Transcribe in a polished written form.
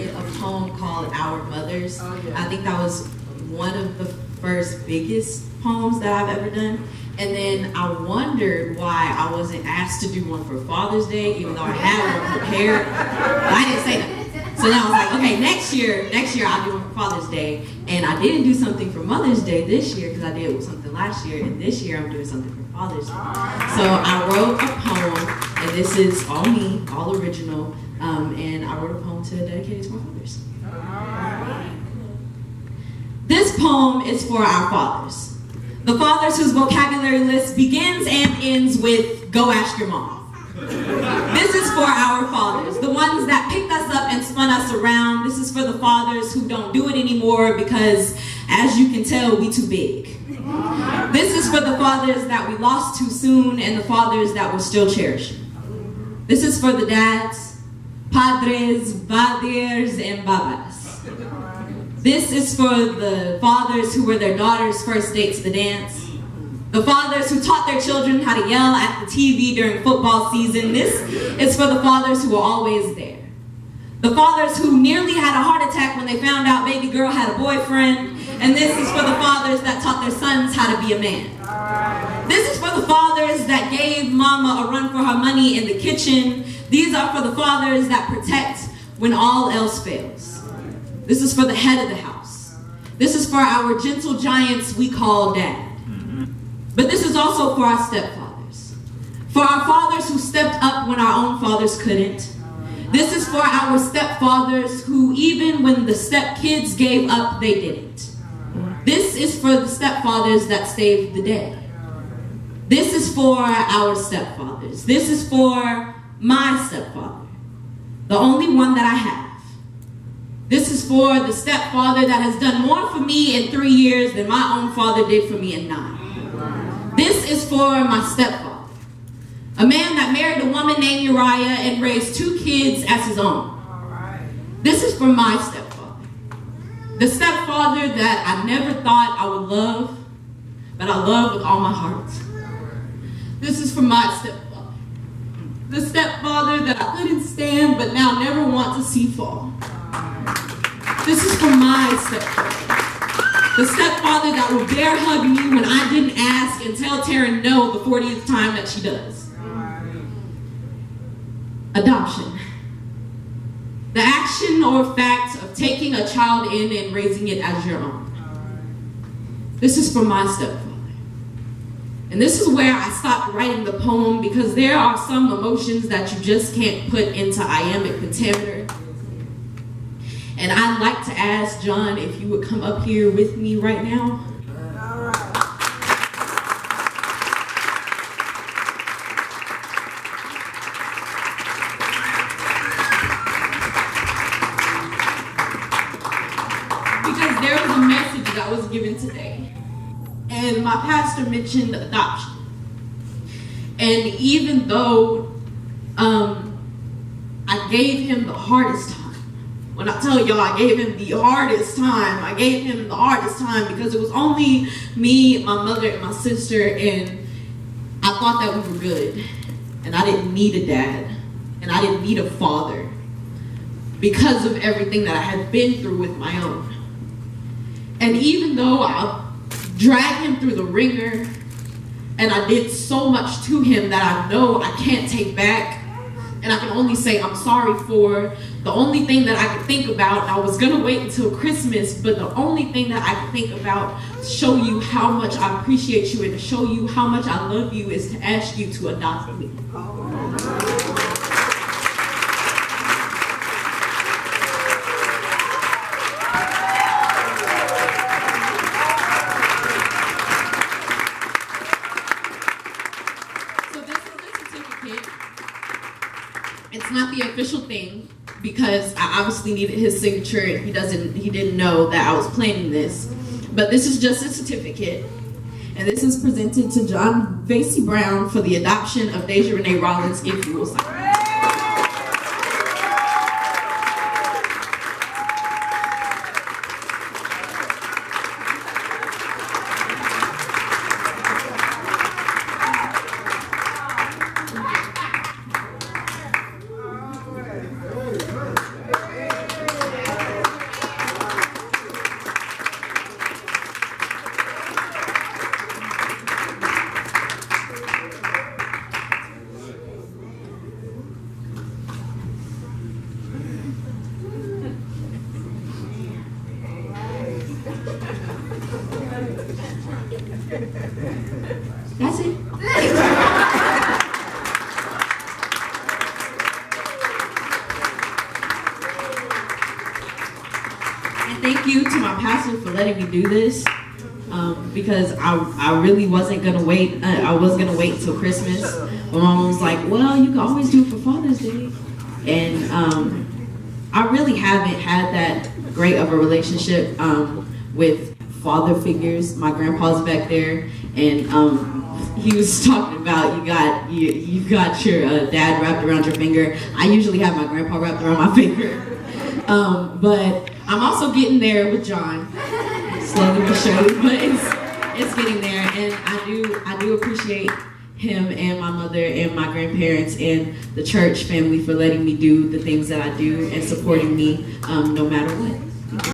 did a poem called Our Mothers. Oh, yeah. I think that was one of the first biggest poems that I've ever done. And then I wondered why I wasn't asked to do one for Father's Day, even though I had one prepared. But I didn't say that. So then I was like, okay, next year I'll do one for Father's Day. And I didn't do something for Mother's Day this year because I did something last year. And this year I'm doing something for Father's Day. So I wrote a poem, and this is all me, all original. And I wrote a poem to dedicate it to my fathers. This poem is for our fathers. The fathers whose vocabulary list begins and ends with, go ask your mom. This is for our fathers, the ones that picked us up and spun us around. This is for the fathers who don't do it anymore because, as you can tell, we too big. This is for the fathers that we lost too soon and the fathers that we're still cherishing. This is for the dads, padres, baders, and babas. This is for the fathers who were their daughters' first date to the dance. The fathers who taught their children how to yell at the TV during football season. This is for the fathers who were always there. The fathers who nearly had a heart attack when they found out baby girl had a boyfriend. And this is for the fathers that taught their sons how to be a man. This is for the fathers that gave mama a run for her money in the kitchen. These are for the fathers that protect when all else fails. This is for the head of the house. This is for our gentle giants we call dad. But this is also for our stepfathers. For our fathers who stepped up when our own fathers couldn't. This is for our stepfathers who, even when the stepkids gave up, they didn't. This is for the stepfathers that saved the day. This is for our stepfathers. This is for my stepfather, the only one that I have. This is for the stepfather that has done more for me in 3 years than my own father did for me in 9. This is for my stepfather, a man that married a woman named Uriah and raised 2 kids as his own. This is for my stepfather, the stepfather that I never thought I would love, but I love with all my heart. This is for my stepfather, the stepfather that I couldn't stand but now never want to see fall. This is for my stepfather, the stepfather that will dare hug me when I didn't ask and tell Taryn no the 40th time that she does. Adoption. The action or fact of taking a child in and raising it as your own. This is for my stepfather. And this is where I stopped writing the poem because there are some emotions that you just can't put into iambic pentameter. And I'd like to ask John if you would come up here with me right now. Because there was a message that was given today. And my pastor mentioned adoption. And even though I gave him the hardest time, when I tell y'all I gave him the hardest time, I gave him the hardest time because it was only me, my mother, and my sister, and I thought that we were good. And I didn't need a dad, and I didn't need a father because of everything that I had been through with my own. And even though I dragged him through the ringer, and I did so much to him that I know I can't take back, and I can only say I'm sorry for, the only thing that I could think about, I was gonna wait until Christmas, but the only thing that I could think about to show you how much I appreciate you and to show you how much I love you is to ask you to adopt me. So this is the certificate. It's not the official thing, because I obviously needed his signature and he didn't know that I was planning this. But this is just a certificate. And this is presented to John Vasey Brown for the adoption of Deja Renee Rollins, if you will sign. And thank you to my pastor for letting me do this. Because I really wasn't gonna wait. I was gonna wait until Christmas. My mom was like, "Well, you can always do it for Father's Day," and I really haven't had that great of a relationship with father figures. My grandpa's back there, and he was talking about you got your dad wrapped around your finger. I usually have my grandpa wrapped around my finger, but I'm also getting there with John. Slowly but surely, but it's getting there, and I do appreciate him and my mother and my grandparents and the church family for letting me do the things that I do and supporting me no matter what.